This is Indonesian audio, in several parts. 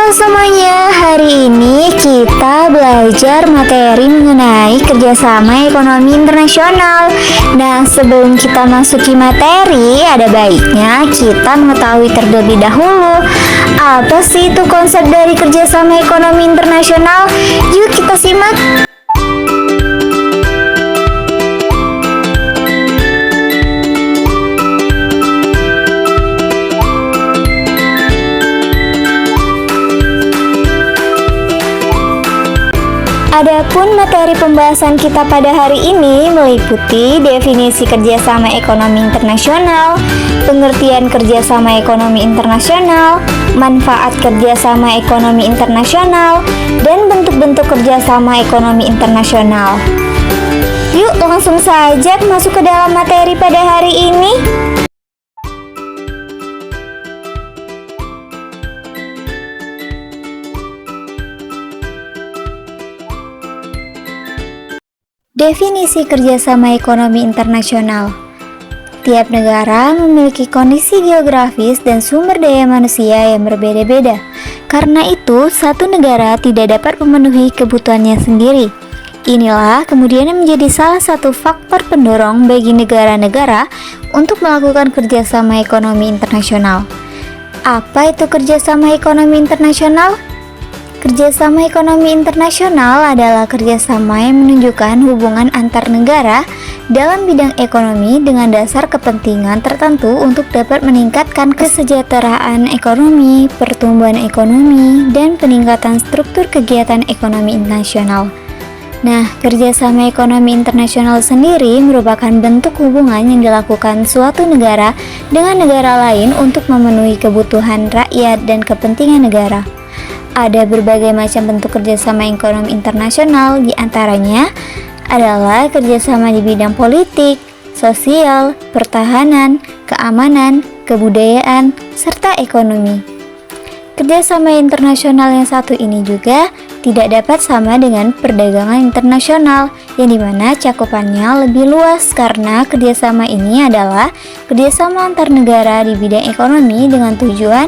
Halo semuanya, hari ini kita belajar materi mengenai kerjasama ekonomi internasional. Nah, sebelum kita masuki materi, ada baiknya kita mengetahui terlebih dahulu apa sih itu konsep dari kerjasama ekonomi internasional. Yuk kita simak. Adapun materi pembahasan kita pada hari ini meliputi definisi kerjasama ekonomi internasional, pengertian kerjasama ekonomi internasional, manfaat kerjasama ekonomi internasional, dan bentuk-bentuk kerjasama ekonomi internasional. Yuk langsung saja masuk ke dalam materi pada hari ini. Definisi kerjasama ekonomi internasional. Tiap negara memiliki kondisi geografis dan sumber daya manusia yang berbeda-beda. Karena itu, satu negara tidak dapat memenuhi kebutuhannya sendiri. Inilah kemudian yang menjadi salah satu faktor pendorong bagi negara-negara untuk melakukan kerjasama ekonomi internasional. Apa itu kerjasama ekonomi internasional? Kerjasama ekonomi internasional adalah kerjasama yang menunjukkan hubungan antar negara dalam bidang ekonomi dengan dasar kepentingan tertentu untuk dapat meningkatkan kesejahteraan ekonomi, pertumbuhan ekonomi, dan peningkatan struktur kegiatan ekonomi nasional. Nah, kerjasama ekonomi internasional sendiri merupakan bentuk hubungan yang dilakukan suatu negara dengan negara lain untuk memenuhi kebutuhan rakyat dan kepentingan negara. Ada berbagai macam bentuk kerjasama ekonomi internasional, diantaranya adalah kerjasama di bidang politik, sosial, pertahanan, keamanan, kebudayaan, serta ekonomi. Kerjasama internasional yang satu ini juga tidak dapat sama dengan perdagangan internasional, yang dimana cakupannya lebih luas karena kerjasama ini adalah kerjasama antar negara di bidang ekonomi dengan tujuan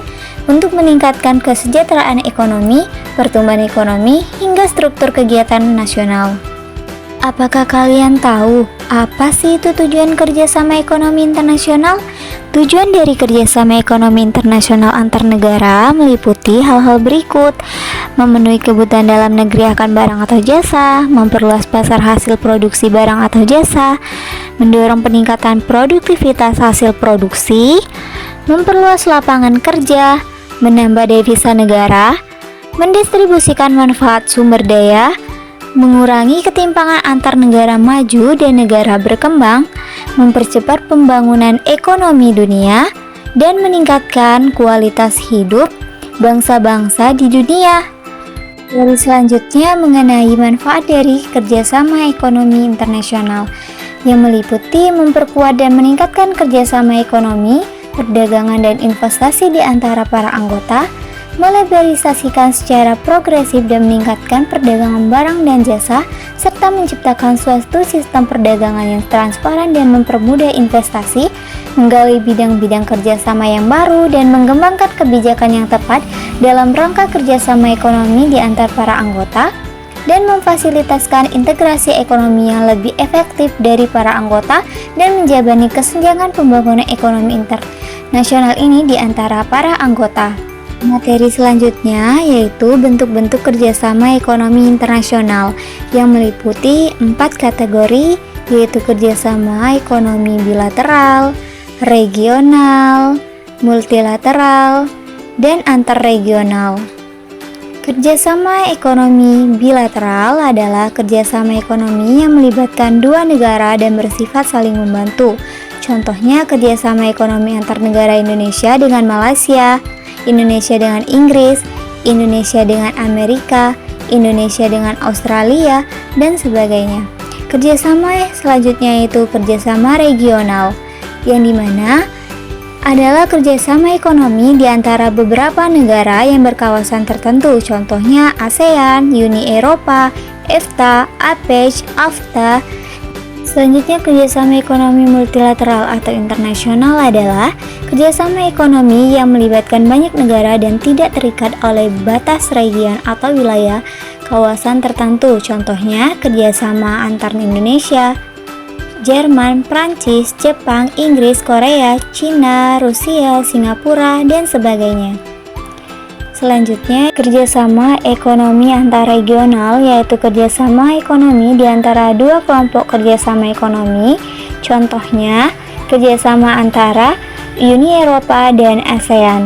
untuk meningkatkan kesejahteraan ekonomi, pertumbuhan ekonomi, hingga struktur kegiatan nasional. Apakah kalian tahu apa sih itu tujuan kerjasama ekonomi internasional? Tujuan dari kerjasama ekonomi internasional antar negara meliputi hal-hal berikut: memenuhi kebutuhan dalam negeri akan barang atau jasa, memperluas pasar hasil produksi barang atau jasa, mendorong peningkatan produktivitas hasil produksi, memperluas lapangan kerja, menambah devisa negara, mendistribusikan manfaat sumber daya, mengurangi ketimpangan antar negara maju dan negara berkembang, mempercepat pembangunan ekonomi dunia, dan meningkatkan kualitas hidup bangsa-bangsa di dunia. Lalu selanjutnya mengenai manfaat dari kerjasama ekonomi internasional, yang meliputi memperkuat dan meningkatkan kerjasama ekonomi, perdagangan dan investasi di antara para anggota, melebarisikan secara progresif dan meningkatkan perdagangan barang dan jasa, serta menciptakan suatu sistem perdagangan yang transparan dan mempermudah investasi, menggali bidang-bidang kerjasama yang baru, dan mengembangkan kebijakan yang tepat dalam rangka kerjasama ekonomi di antara para anggota, dan memfasilitaskan integrasi ekonomi yang lebih efektif dari para anggota dan menjabani kesenjangan pembangunan ekonomi internasional ini di antara para anggota. Materi selanjutnya yaitu bentuk-bentuk kerjasama ekonomi internasional yang meliputi 4 kategori, yaitu kerjasama ekonomi bilateral, regional, multilateral, dan antarregional. Kerjasama ekonomi bilateral adalah kerjasama ekonomi yang melibatkan dua negara dan bersifat saling membantu. Contohnya kerjasama ekonomi antar negara Indonesia dengan Malaysia, Indonesia dengan Inggris, Indonesia dengan Amerika, Indonesia dengan Australia, dan sebagainya. Kerjasama selanjutnya yaitu kerjasama regional, yang dimana adalah kerjasama ekonomi di antara beberapa negara yang berkawasan tertentu, contohnya ASEAN, Uni Eropa, EFTA, APEC, AFTA, Selanjutnya, kerjasama ekonomi multilateral atau internasional adalah kerjasama ekonomi yang melibatkan banyak negara dan tidak terikat oleh batas region atau wilayah kawasan tertentu. Contohnya, kerjasama antar Indonesia, Jerman, Prancis, Jepang, Inggris, Korea, Cina, Rusia, Singapura, dan sebagainya. Selanjutnya, kerjasama ekonomi antar regional, yaitu kerjasama ekonomi di antara dua kelompok kerjasama ekonomi. Contohnya, kerjasama antara Uni Eropa dan ASEAN.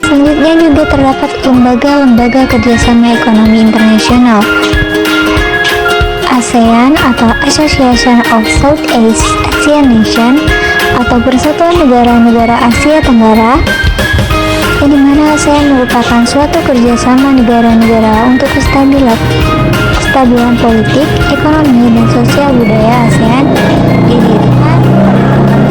Selanjutnya juga terdapat lembaga-lembaga kerjasama ekonomi internasional. ASEAN atau Association of Southeast Asian Nations atau Persatuan Negara-Negara Asia Tenggara, di mana ASEAN merupakan suatu kerjasama negara-negara untuk kestabilan politik, ekonomi, dan sosial budaya. ASEAN didirikan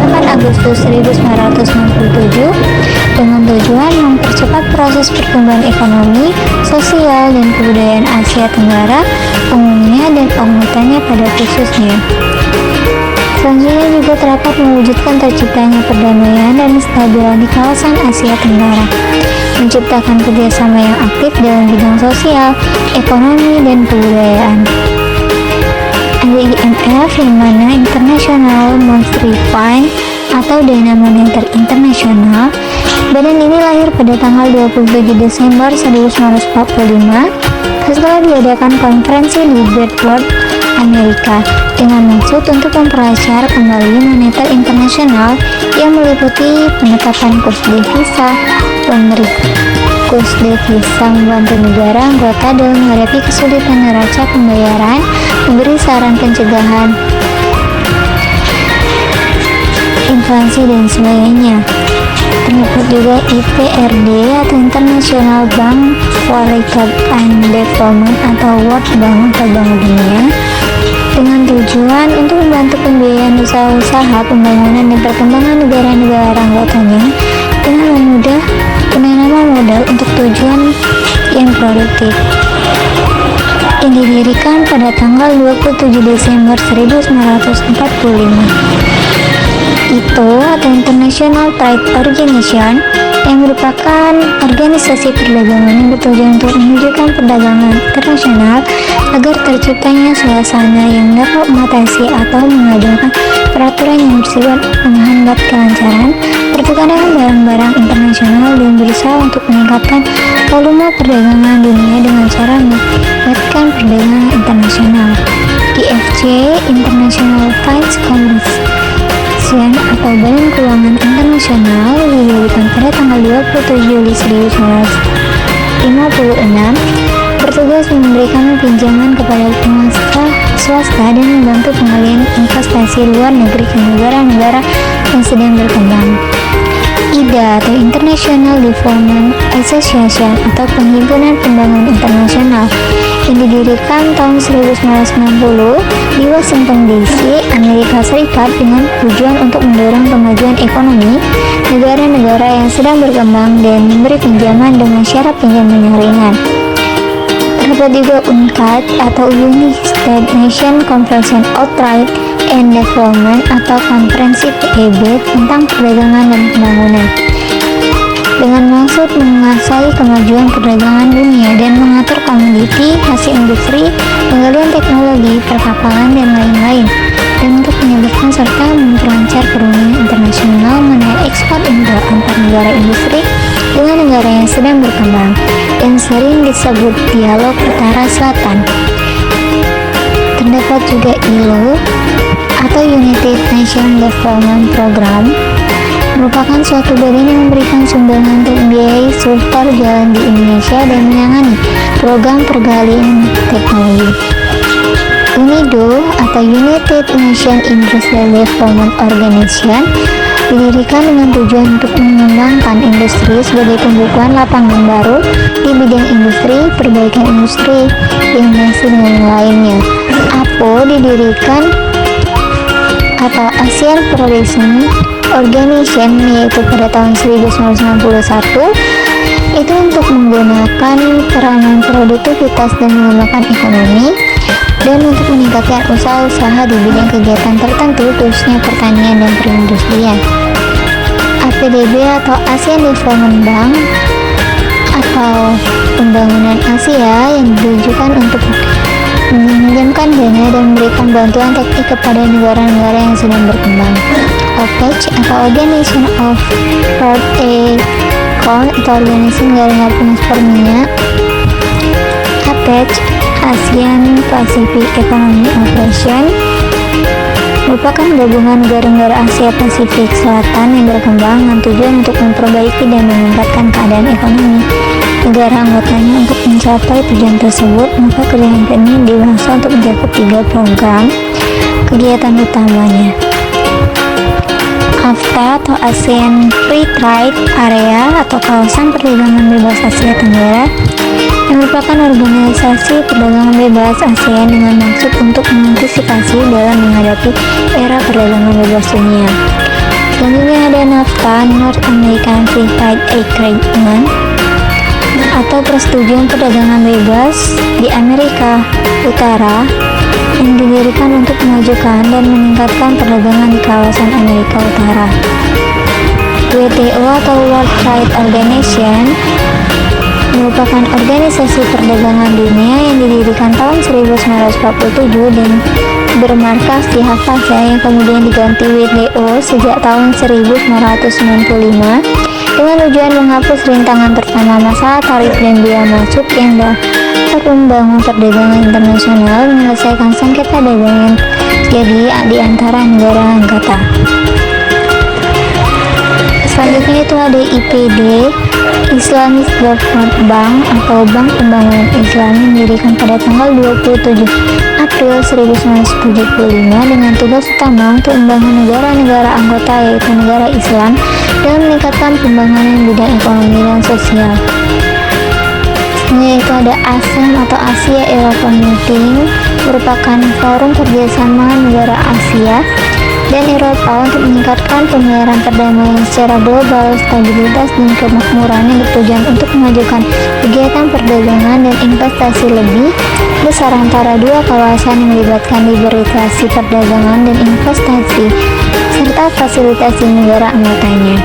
8 Agustus 1967 dengan tujuan mempercepat proses pertumbuhan ekonomi, sosial, dan kebudayaan Asia Tenggara umumnya dan pengurutannya pada khususnya. Selanjutnya juga terdapat mewujudkan terciptanya perdamaian dan kestabilan di kawasan Asia Tenggara, menciptakan kerjasama yang aktif dalam bidang sosial, ekonomi, dan kebudayaan. Ada IMF, yang mana International Monetary Fund atau Dana Moneter Internasional. Badan ini lahir pada tanggal 27 Desember 1945 setelah diadakan konferensi di Bedford, Amerika, dengan maksud untuk memperlancar kembali moneter internasional yang meliputi penetapan kurs devisa, membantu negara anggota dalam menghadapi kesulitan neraca pembayaran, memberi saran pencegahan inflasi dan sebagainya. Terdapat juga IPRD atau International Bank for Reconstruction and Development atau World Bank atau Bank Dunia, dengan tujuan untuk membantu pembiayaan usaha-usaha pembangunan dan perkembangan negara-negara anggotanya dengan memudah penanaman modal untuk tujuan yang produktif, yang didirikan pada tanggal 27 Desember 1945. Itu atau International Trade Organization, yang merupakan organisasi perdagangan yang bertujuan untuk menunjukkan perdagangan internasional agar terciptanya suasana yang dapat mengatasi atau mengadakan peraturan yang bersifat menghambat kelancaran pertukaran barang-barang internasional dan berusaha untuk meningkatkan volume perdagangan dunia dengan cara meningkatkan perdagangan internasional. IFC, International Finance Commission atau Badan Keuangan Internasional, didirikan pada tanggal 27 Juli 1956, bertugas memberikan pinjaman kepada pengusaha swasta dan membantu pengalian investasi luar negeri ke negara-negara yang sedang berkembang. IDA atau International Development Association atau Perhimpunan Pembangunan Internasional, yang didirikan tahun 1990 di Washington DC, Amerika Serikat, dengan tujuan untuk mendorong kemajuan ekonomi negara-negara yang sedang berkembang dan memberi pinjaman dengan syarat pinjaman yang ringan. Terdapat juga UNCTAD atau United Nations Conference on Trade and Development atau Konferensi PEB tentang perdagangan dan pembangunan, dengan maksud menguasai kemajuan perdagangan dunia dan mengatur komoditi, hasil industri, penggalian teknologi, perkapalan, dan lain-lain, dan untuk menyebabkan serta memperlancar perundingan internasional mengenai ekspor impor antar negara industri dengan negara yang sedang berkembang, yang sering disebut dialog utara selatan. Terdapat juga ILO atau United Nations Development Program, merupakan suatu badan yang memberikan sumbangan untuk membiayai struktur jalan di Indonesia dan menangani program pergalian teknologi. UNIDO atau United Nations Industrial Development Organization, didirikan dengan tujuan untuk mengembangkan industri sebagai pembukaan lapangan baru di bidang industri, perbaikan industri, inovasi, dan lainnya. APO didirikan atau ASEAN Progression Organization, yaitu pada tahun 1991, itu untuk menggunakan peranan produktivitas dan mengembangkan ekonomi. dan untuk meningkatkan usaha-usaha di bidang kegiatan tertentu, khususnya pertanian dan perindustrian. APDB atau ASEAN Development Bank atau Pembangunan Asia yang ditujukan untuk meminjamkan dana dan memberikan bantuan teknik kepada negara-negara yang sedang berkembang. OPEC atau Organization of World Corn atau Organisasi Negara-Negara Pengekspor Minyak. APEC, ASEAN Pacific Economic Cooperation, merupakan gabungan negara-negara Asia Pasifik Selatan yang berkembang dengan tujuan untuk memperbaiki dan meningkatkan keadaan ekonomi negara anggotanya. Untuk mencapai tujuan tersebut, maka kerjasama ini dibahas untuk mencapai 3 program kegiatan utamanya. AFTA atau ASEAN Free Trade Area atau Kawasan Perdagangan Bebas Asia Tenggara, yang merupakan organisasi perdagangan bebas ASEAN dengan maksud untuk mengantisipasi dalam menghadapi era perdagangan bebas dunia. Selanjutnya ada NAFTA, North American Free Trade Agreement, atau persetujuan perdagangan bebas di Amerika Utara, yang didirikan untuk memajukan dan meningkatkan perdagangan di kawasan Amerika Utara. WTO atau World Trade Organization merupakan organisasi perdagangan dunia yang didirikan tahun 1947 dan bermarkas di Havasu, yang kemudian diganti WTO sejak tahun 1995 dengan tujuan menghapus rintangan terutama masalah tarif dan biaya masuk yang dapat membangun perdagangan internasional, menyelesaikan sengketa dagang yang jadi di antara negara anggota. Selanjutnya itu ada IPD, Islamic Development Bank atau Bank Pembangunan Islam, yang didirikan pada tanggal 27 April 1975 dengan tugas utama untuk membangun negara-negara anggota yaitu negara Islam dan meningkatkan pembangunan bidang ekonomi dan sosial. Yaitu ada ASEM atau Asia Eropa Meeting, merupakan forum kerjasama negara Asia dan Eropa untuk meningkatkan pemeliharaan perdamaian secara global, stabilitas dan kemakmuran, yang bertujuan untuk memajukan kegiatan perdagangan dan investasi lebih besar antara dua kawasan yang melibatkan liberalisasi perdagangan dan investasi serta fasilitasi negara anggotanya.